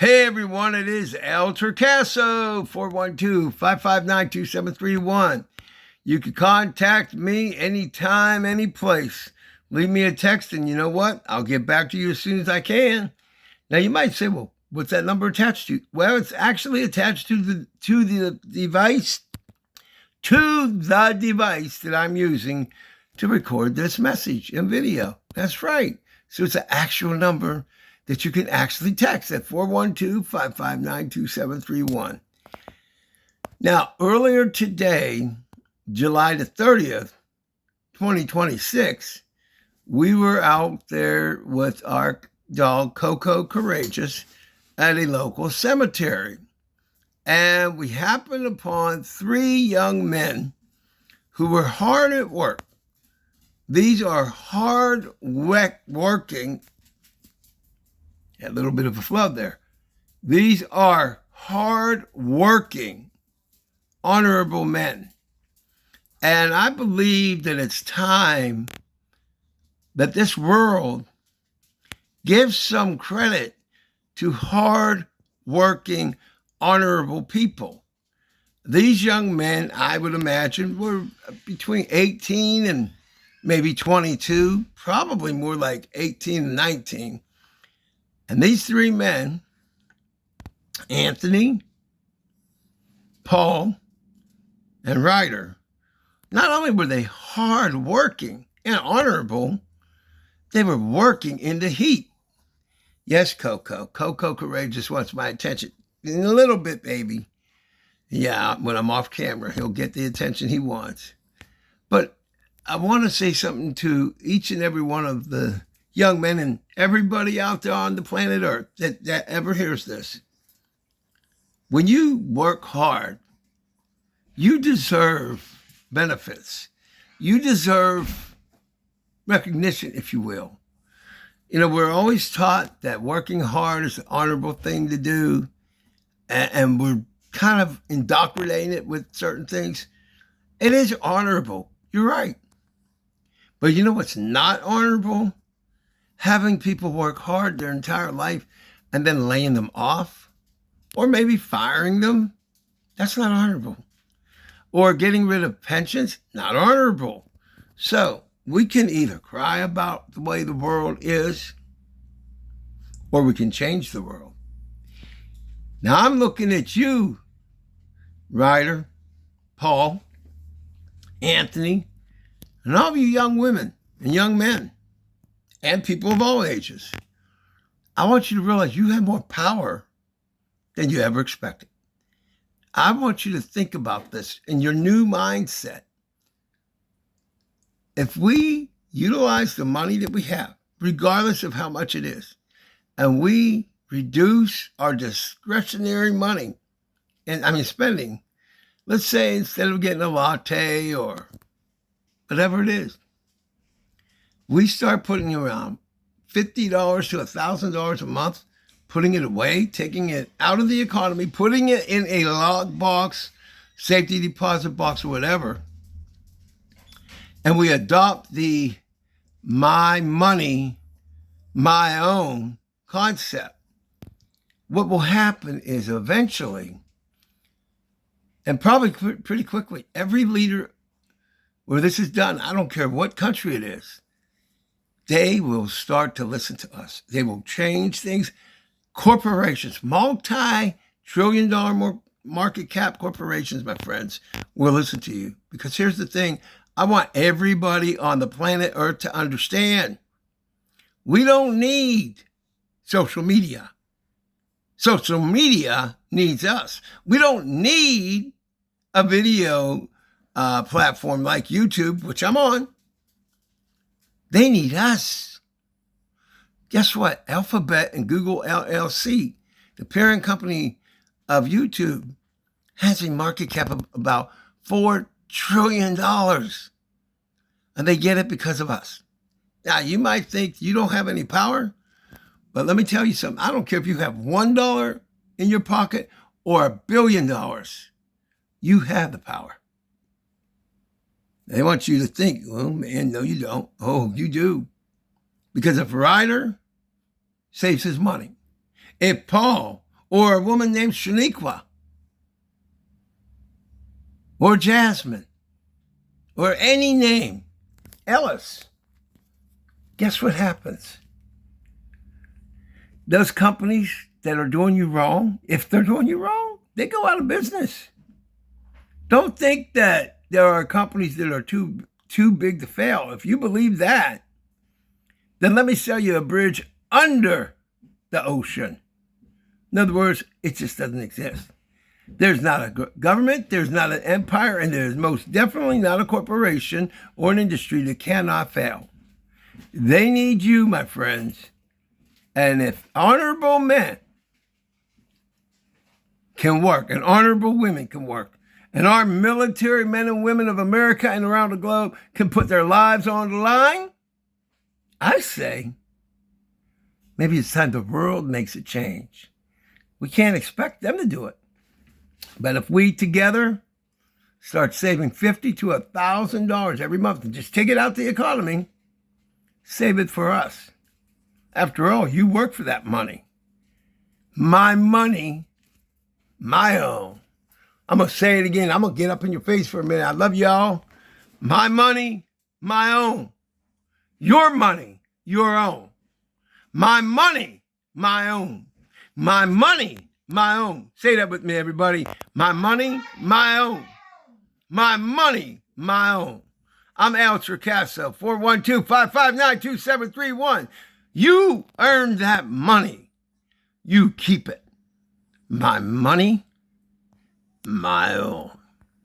Hey everyone, it is El Torcaso, 412-559-2731. You can contact me anytime, any place. Leave me a text and you know what? I'll get back to you as soon as I can. Now you might say, well, what's that number attached to? Well, it's actually attached to the device that I'm using to record this message and video. That's right. So it's an actual number that you can actually text at 412-559-2731. Now, earlier today, July the 30th, 2026, we were out there with our dog, Coco Courageous, at a local cemetery. And we happened upon 3 young men who were hard at work. These are hard working. A little bit of a flood there. These are hard-working, honorable men. And I believe that it's time that this world gives some credit to hard-working, honorable people. These young men, I would imagine, were between 18 and maybe 22, probably more like 18 and 19. And these 3 men, Anthony, Paul, and Ryder, not only were they hardworking and honorable, they were working in the heat. Yes, Coco Courageous wants my attention. In a little bit, baby. Yeah, when I'm off camera, he'll get the attention he wants. But I want to say something to each and every one of the young men and everybody out there on the planet Earth that ever hears this. When you work hard, you deserve benefits. You deserve recognition, if you will. You know, we're always taught that working hard is an honorable thing to do, and we're kind of indoctrinated with certain things. It is honorable. You're right. But you know what's not honorable? Having people work hard their entire life and then laying them off, or maybe firing them, that's not honorable. Or getting rid of pensions, not honorable. So we can either cry about the way the world is, or we can change the world. Now I'm looking at you, Ryder, Paul, Anthony, and all of you young women and young men, and people of all ages. I want you to realize you have more power than you ever expected. I want you to think about this in your new mindset. If we utilize the money that we have, regardless of how much it is, and we reduce our discretionary money, spending, let's say instead of getting a latte or whatever it is, we start putting around $50 to $1,000 a month, putting it away, taking it out of the economy, putting it in a log box, safety deposit box, or whatever, and we adopt the my money, my own concept, what will happen is eventually, and probably pretty quickly, every leader where this is done, I don't care what country it is, they will start to listen to us. They will change things. Corporations, multi-trillion-dollar market cap corporations, my friends, will listen to you. Because here's the thing. I want everybody on the planet Earth to understand. We don't need social media. Social media needs us. We don't need a video platform like YouTube, which I'm on. They need us. Guess what? Alphabet and Google LLC, the parent company of YouTube, has a market cap of about $4 trillion. And they get it because of us. Now, you might think you don't have any power, but let me tell you something. I don't care if you have $1 in your pocket or $1 billion. You have the power. They want you to think, oh man, no, you don't. Oh, you do. Because if Ryder saves his money, if Paul or a woman named Shaniqua, or Jasmine, or any name, Ellis, guess what happens? Those companies that are doing you wrong, if they're doing you wrong, they go out of business. Don't think that there are companies that are too big to fail. If you believe that, then let me sell you a bridge under the ocean. In other words, it just doesn't exist. There's not a government, there's not an empire, and there's most definitely not a corporation or an industry that cannot fail. They need you, my friends. And if honorable men can work, and honorable women can work, and our military men and women of America and around the globe can put their lives on the line, I say, maybe it's time the world makes a change. We can't expect them to do it. But if we together start saving $50 to $1,000 every month and just take it out the economy, save it for us. After all, you work for that money. My money, my own. I'm going to say it again. I'm going to get up in your face for a minute. I love y'all. My money, my own. Your money, your own. My money, my own. My money, my own. Say that with me, everybody. My money, my own. My money, my own. I'm Al Torcaso, 412-559-2731. You earned that money. You keep it. My money, my own.